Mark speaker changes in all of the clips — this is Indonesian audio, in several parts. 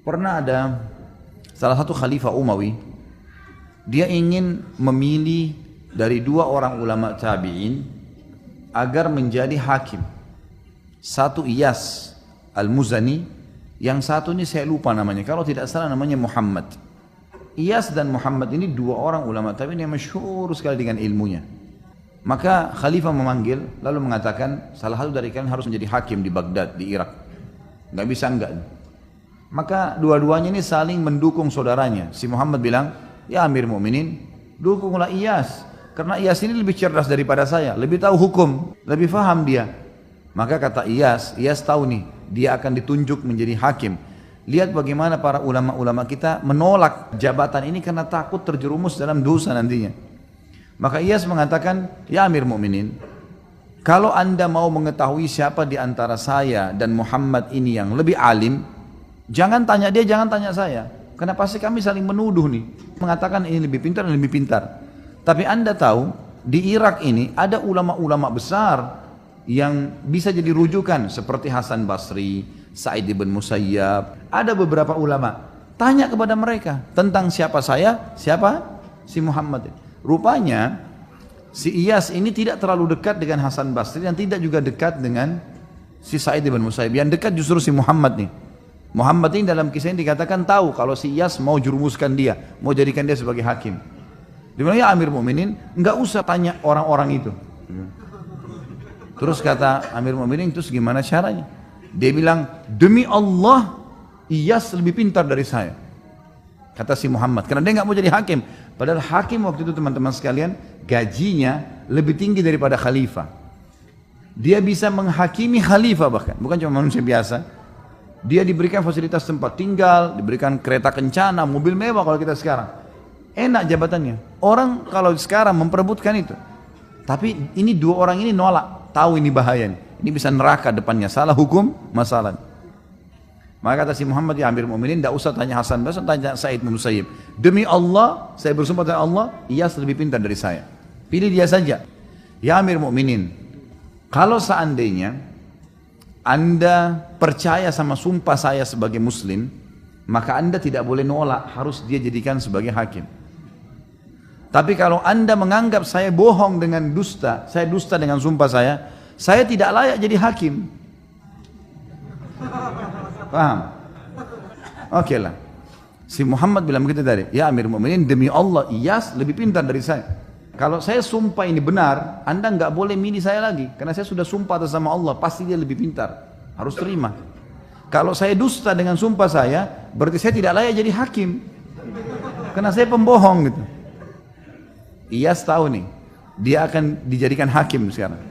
Speaker 1: Pernah ada salah satu khalifah Umawi, dia ingin memilih dari dua orang ulama tabi'in agar menjadi hakim. Satu Iyas Al-Muzani, yang satu ini saya lupa namanya, kalau tidak salah namanya Muhammad. Iyas dan Muhammad ini dua orang ulama tabi'in yang masyhur sekali dengan ilmunya. Maka khalifah memanggil lalu mengatakan salah satu dari kalian harus menjadi hakim di Baghdad, di Irak. Nggak bisa enggak. Maka dua-duanya ini saling mendukung saudaranya. Si Muhammad bilang, ya Amir Mu'minin, dukunglah Iyas. Karena Iyas ini lebih cerdas daripada saya, lebih tahu hukum, lebih faham dia. Maka kata Iyas tahu nih, dia akan ditunjuk menjadi hakim. Lihat bagaimana para ulama-ulama kita menolak jabatan ini karena takut terjerumus dalam dosa nantinya. Maka Iyas mengatakan, ya Amir Mu'minin, kalau anda mau mengetahui siapa di antara saya dan Muhammad ini yang lebih alim, jangan tanya dia, jangan tanya saya. Karena pasti kami saling menuduh nih, mengatakan ini lebih pintar dan lebih pintar. Tapi anda tahu, di Irak ini ada ulama-ulama besar yang bisa jadi rujukan seperti Hasan Basri, Sa'id ibn Musayyab, ada beberapa ulama. Tanya kepada mereka tentang siapa saya, siapa si Muhammad. Rupanya si Iyas ini tidak terlalu dekat dengan Hasan Basri dan tidak juga dekat dengan si Sa'id ibn Musayyab. Yang dekat justru si Muhammad nih. Muhammad ini dalam kisah ini dikatakan tahu kalau si Iyas mau jurumuskan dia, mau jadikan dia sebagai hakim. Dia bilang, ya Amir Mu'minin, enggak usah tanya orang-orang itu. Terus kata Amir Mu'minin, terus gimana caranya? Dia bilang, demi Allah, Iyas lebih pintar dari saya. Kata si Muhammad, karena dia enggak mau jadi hakim. Padahal hakim waktu itu teman-teman sekalian, gajinya lebih tinggi daripada khalifah. Dia bisa menghakimi khalifah bahkan, bukan cuma manusia biasa. Dia diberikan fasilitas tempat tinggal, diberikan kereta kencana, mobil mewah kalau kita sekarang. Enak jabatannya. Orang kalau sekarang memperebutkan itu. Tapi ini dua orang ini nolak. Tahu ini bahaya nih. Ini bisa neraka depannya. Salah hukum, masalah. Maka kata si Muhammad, ya Amir Mu'minin, tidak usah tanya Hasan Basri, tanya Sa'id bin Musayyib. Demi Allah, saya bersumpah dengan Allah, Iyas lebih pintar dari saya. Pilih dia saja. Ya Amir Mu'minin, kalau seandainya anda percaya sama sumpah saya sebagai muslim, maka anda tidak boleh nolak, harus dia jadikan sebagai hakim. Tapi kalau anda menganggap saya bohong dengan dusta, saya dusta dengan sumpah saya tidak layak jadi hakim. Paham? Oke lah. Si Muhammad bilang begitu tadi, ya Amir Mu'minin, demi Allah Iyas lebih pintar dari saya. Kalau saya sumpah ini benar, anda nggak boleh milih saya lagi, karena saya sudah sumpah atas sama Allah, pasti dia lebih pintar, harus terima. Kalau saya dusta dengan sumpah saya, berarti saya tidak layak jadi hakim, karena saya pembohong gitu. Iyas tahu nih, dia akan dijadikan hakim sekarang.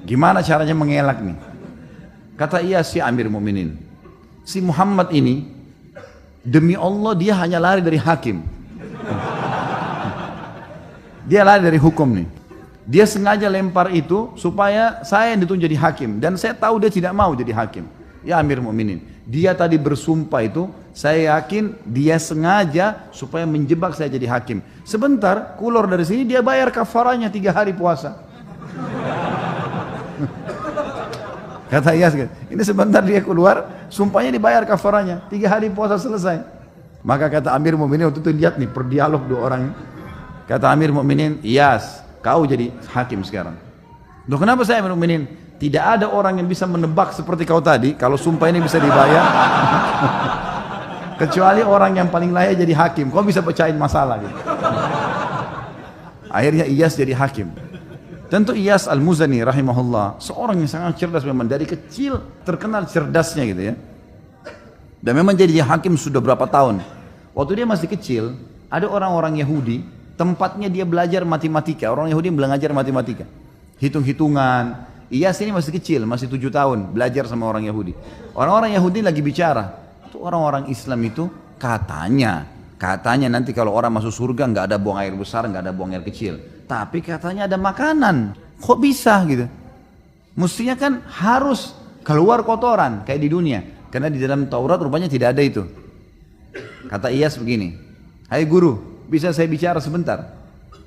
Speaker 1: Gimana caranya mengelak nih? Kata Iyas, si Amir Mu'minin, si Muhammad ini, demi Allah dia hanya lari dari hakim. Dia lari dari hukum nih. Dia sengaja lempar itu supaya saya yang ditunjuk jadi hakim. Dan saya tahu dia tidak mau jadi hakim. Ya Amir Mu'minin, dia tadi bersumpah itu, saya yakin dia sengaja supaya menjebak saya jadi hakim. Sebentar, keluar dari sini dia bayar kafaranya 3 hari puasa. Kata Iyas, ini sebentar dia keluar, sumpahnya dibayar kafaranya, 3 hari puasa selesai. Maka kata Amir Mu'minin, waktu itu lihat nih berdialog dua orang. Kata Amir Mu'minin, Iyas, kau jadi hakim sekarang. Loh kenapa saya Amir Mu'minin? Tidak ada orang yang bisa menebak seperti kau tadi, kalau sumpah ini bisa dibayar. Kecuali orang yang paling layak jadi hakim, kau bisa pecahin masalah gitu. Akhirnya Iyas jadi hakim. Tentu Iyas Al-Muzani rahimahullah, seorang yang sangat cerdas memang, dari kecil terkenal cerdasnya gitu ya. Dan memang jadi hakim sudah berapa tahun. Waktu dia masih kecil, ada orang-orang Yahudi, tempatnya dia belajar matematika. Orang Yahudi belajar matematika, hitung-hitungan. Iyas ini masih kecil, masih 7 tahun, belajar sama orang Yahudi. Orang-orang Yahudi lagi bicara, itu orang-orang Islam itu katanya nanti kalau orang masuk surga nggak ada buang air besar, nggak ada buang air kecil. Tapi katanya ada makanan, kok bisa gitu? Mestinya kan harus keluar kotoran kayak di dunia, karena di dalam Taurat rupanya tidak ada itu. Kata Iyas begini, hai guru, bisa saya bicara sebentar?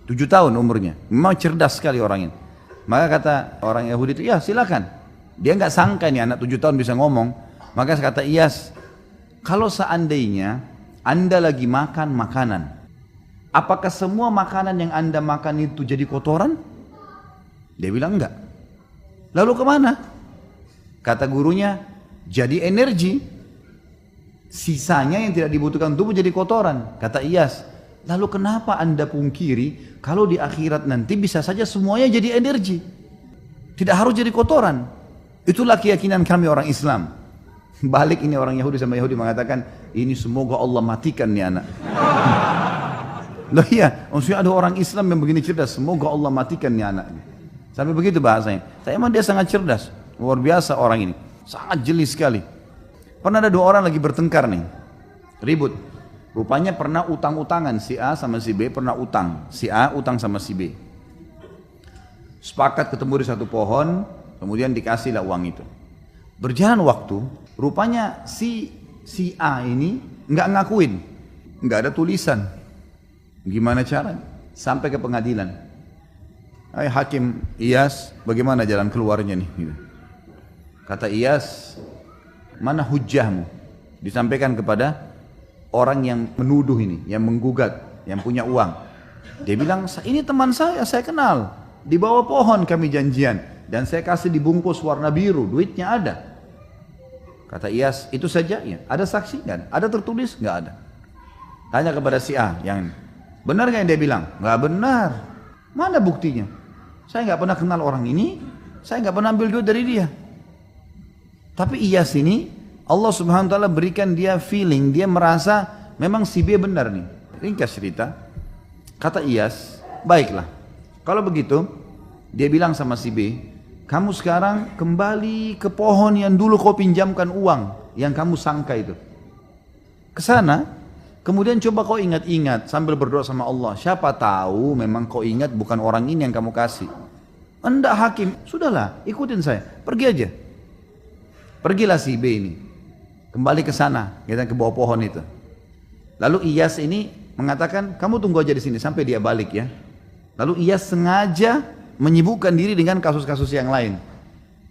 Speaker 1: 7 tahun umurnya, memang cerdas sekali orang ini. Maka kata orang Yahudi itu, ya silakan. Dia nggak sangka nih anak 7 tahun bisa ngomong. Maka kata Iyas, Kalau seandainya Anda lagi makan makanan, apakah semua makanan yang Anda makan itu jadi kotoran? Dia bilang enggak. Lalu kemana? Kata gurunya, jadi energi. Sisanya yang tidak dibutuhkan tubuh jadi kotoran. Kata Iyas, lalu kenapa Anda pungkiri kalau di akhirat nanti bisa saja semuanya jadi energi? Tidak harus jadi kotoran. Itulah keyakinan kami orang Islam. Balik ini orang Yahudi sama Yahudi mengatakan, ini semoga Allah matikan nih anak. Loh iya, maksudnya ada orang Islam yang begini cerdas, semoga Allah matikan nih anak. Sampai begitu bahasanya. Tapi emang dia sangat cerdas, luar biasa orang ini. Sangat jeli sekali. Pernah ada dua orang lagi bertengkar nih, ribut. Rupanya pernah utang-utangan, si A sama si B pernah utang. Si A utang sama si B. Sepakat ketemu di satu pohon, kemudian dikasihlah uang itu. Berjalan waktu, rupanya si A ini nggak ngakuin, nggak ada tulisan. Gimana caranya? Sampai ke pengadilan. Hai Hakim Iyas, bagaimana jalan keluarnya nih? Gitu. Kata Iyas, mana hujjahmu? Disampaikan kepada orang yang menuduh ini, yang menggugat, yang punya uang. Dia bilang, ini teman saya kenal. Di bawah pohon kami janjian. Dan saya kasih dibungkus warna biru, duitnya ada. Kata Iyas, itu saja ya? Ada saksi? Nggak ada. Ada tertulis? Nggak ada. Tanya kepada si A, yang benar nggak yang dia bilang? Nggak benar. Mana buktinya? Saya nggak pernah kenal orang ini, saya nggak pernah ambil duit dari dia. Tapi Iyas ini, Allah Subhanahu Wa Taala berikan dia feeling, dia merasa memang si B benar nih. Ringkas cerita, kata Iyas, baiklah. Kalau begitu, dia bilang sama si B, kamu sekarang kembali ke pohon yang dulu kau pinjamkan uang yang kamu sangka itu. Ke sana, kemudian coba kau ingat-ingat sambil berdoa sama Allah. Siapa tahu memang kau ingat bukan orang ini yang kamu kasih. Enggak Hakim, sudahlah ikutin saya, pergi aja. Pergilah si B ini, kembali ke sana, kita ke bawah pohon itu. Lalu Iyas ini mengatakan, kamu tunggu aja di sini sampai dia balik ya. Lalu Iyas sengaja menyibukkan diri dengan kasus-kasus yang lain.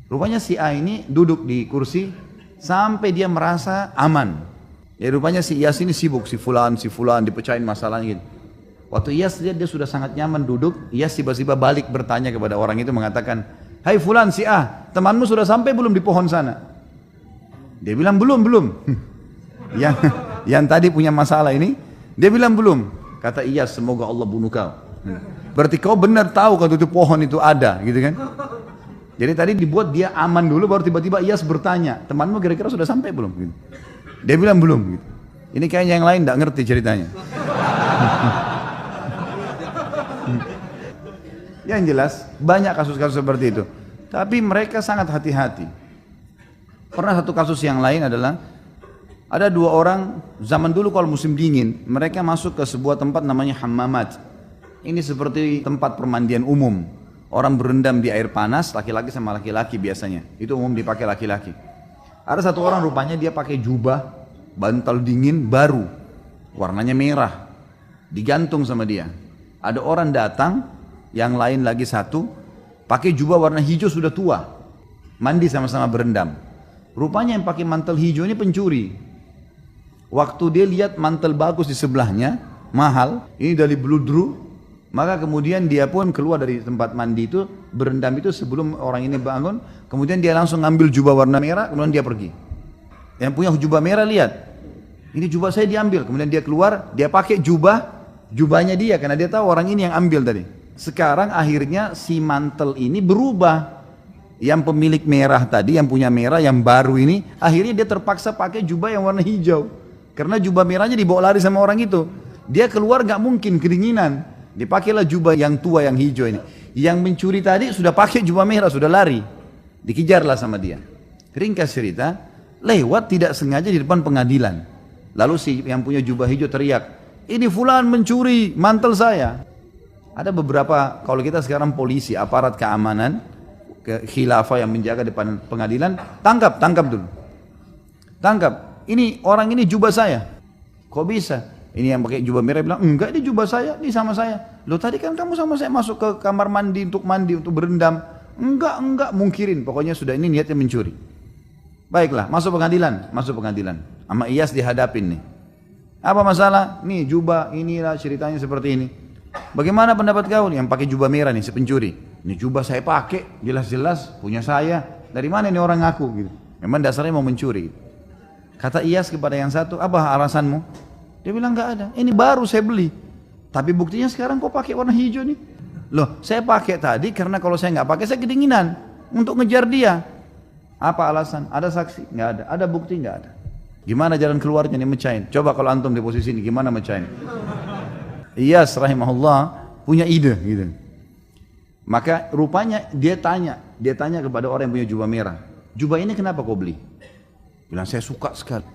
Speaker 1: Rupanya si A ini duduk di kursi sampai dia merasa aman. Ya rupanya si Iyas ini sibuk, si fulan dipecahin masalahnya gitu. Waktu Iyas lihat dia sudah sangat nyaman duduk, Iyas tiba-tiba balik bertanya kepada orang itu mengatakan, hai fulan si A, temanmu sudah sampai belum di pohon sana? Dia bilang belum. yang tadi punya masalah ini, dia bilang belum. Kata Iyas, semoga Allah bunuh kau. Berarti kau benar tahu kalau itu pohon itu ada, gitu kan? Jadi tadi dibuat dia aman dulu, baru tiba-tiba Iyas bertanya, temanmu kira-kira sudah sampai belum? Gitu. Dia bilang belum. Gitu. Ini kayaknya yang lain tidak ngerti ceritanya. Yang jelas banyak kasus-kasus seperti itu. Tapi mereka sangat hati-hati. Pernah satu kasus yang lain adalah ada dua orang zaman dulu kalau musim dingin, mereka masuk ke sebuah tempat namanya hammamat. Ini seperti tempat permandian umum. Orang berendam di air panas, laki-laki sama laki-laki biasanya. Itu umum dipakai laki-laki. Ada satu orang rupanya dia pakai jubah, bantal dingin baru. Warnanya merah. Digantung sama dia. Ada orang datang, yang lain lagi satu, pakai jubah warna hijau sudah tua. Mandi sama-sama berendam. Rupanya yang pakai mantel hijau ini pencuri. Waktu dia lihat mantel bagus di sebelahnya, mahal, ini dari bludru. Maka kemudian dia pun keluar dari tempat mandi itu, berendam itu sebelum orang ini bangun. Kemudian dia langsung ngambil jubah warna merah, kemudian dia pergi. Yang punya jubah merah lihat, ini jubah saya diambil. Kemudian dia keluar, dia pakai jubahnya dia, karena dia tahu orang ini yang ambil tadi. Sekarang akhirnya si mantel ini berubah. Yang pemilik merah tadi, yang punya merah, yang baru ini, akhirnya dia terpaksa pakai jubah yang warna hijau. Karena jubah merahnya dibawa lari sama orang itu. Dia keluar gak mungkin kedinginan. Dipakailah jubah yang tua yang hijau ini. Yang mencuri tadi sudah pakai jubah merah, sudah lari. Dikejarlah sama dia. Ringkas cerita, lewat tidak sengaja di depan pengadilan. Lalu si yang punya jubah hijau teriak, ini fulan mencuri mantel saya. Ada beberapa, kalau kita sekarang polisi, aparat keamanan, khilafah yang menjaga depan pengadilan, tangkap dulu. Tangkap, ini orang ini jubah saya. Kok bisa? Ini yang pakai jubah merah bilang, enggak ini jubah saya, ini sama saya. Loh tadi kan kamu sama saya masuk ke kamar mandi, untuk berendam. Enggak, mungkirin. Pokoknya sudah ini niatnya mencuri. Baiklah, masuk pengadilan, masuk pengadilan. Sama Iyas dihadapin nih. Apa masalah? Nih jubah, inilah ceritanya seperti ini. Bagaimana pendapat kau nih yang pakai jubah merah nih, si pencuri? Ini jubah saya pakai, jelas-jelas punya saya. Dari mana ini orang ngaku gitu? Memang dasarnya mau mencuri. Kata Iyas kepada yang satu, apa alasanmu? Dia bilang nggak ada. Ini baru saya beli. Tapi buktinya sekarang kok pakai warna hijau nih? Loh, saya pakai tadi karena kalau saya nggak pakai saya kedinginan untuk ngejar dia. Apa alasan? Ada saksi? Nggak ada. Ada bukti? Nggak ada. Gimana jalan keluarnya nih mecahin? Coba kalau antum di posisi ini gimana mecahin? Iyas rahimahullah punya ide gitu. Maka rupanya dia tanya kepada orang yang punya jubah merah. Jubah ini kenapa kau beli? Bilang saya suka sekali.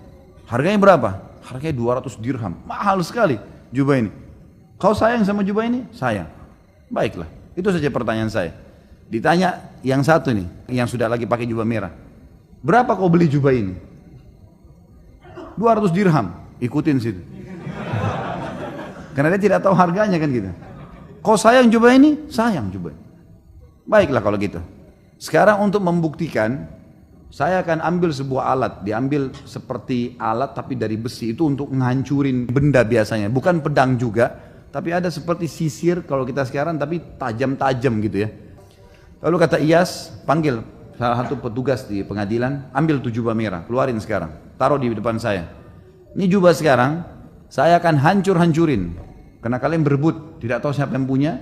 Speaker 1: Harganya berapa? Harganya 200 dirham. Mahal sekali jubah ini. Kau sayang sama jubah ini? Sayang. Baiklah. Itu saja pertanyaan saya. Ditanya yang satu nih, yang sudah lagi pakai jubah merah. Berapa kau beli jubah ini? 200 dirham. Ikutin situ. Karena dia tidak tahu harganya kan gitu. Kau sayang jubah ini? Sayang jubah ini. Baiklah kalau gitu. Sekarang untuk membuktikan, saya akan ambil sebuah alat. Diambil seperti alat tapi dari besi. Itu untuk menghancurin benda biasanya. Bukan pedang juga. Tapi ada seperti sisir kalau kita sekarang tapi tajam-tajam gitu ya. Lalu kata Iyas, panggil salah satu petugas di pengadilan, ambil tuh jubah merah, keluarin sekarang, taruh di depan saya. Ini jubah sekarang, saya akan hancur-hancurin. Karena kalian berebut, tidak tahu siapa yang punya,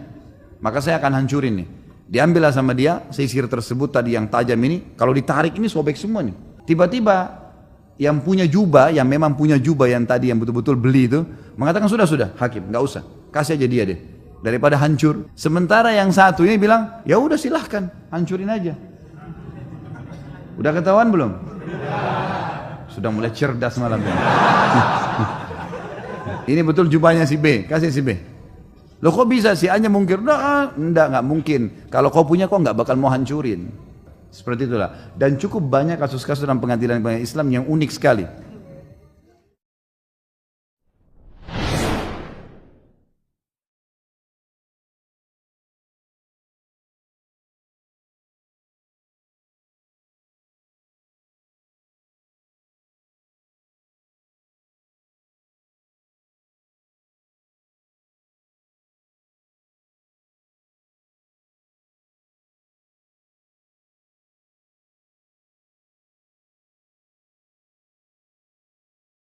Speaker 1: maka saya akan hancurin nih. Diambillah sama dia, sisir tersebut tadi yang tajam ini, kalau ditarik ini sobek semua nih. Tiba-tiba yang punya jubah, yang memang punya jubah yang tadi yang betul-betul beli itu, mengatakan sudah, hakim, nggak usah, kasih aja dia deh. Daripada hancur. Sementara yang satu ini bilang, ya udah silahkan, hancurin aja. Udah ketahuan belum? Sudah mulai cerdas malam ini. Ini betul jubahnya si B, kasih si B. Loh kok bisa si A-nya mungkir? Nggak mungkin. Kalau kau punya kau nggak bakal mau hancurin. Seperti itulah. Dan cukup banyak kasus-kasus dalam pengadilan Islam yang unik sekali.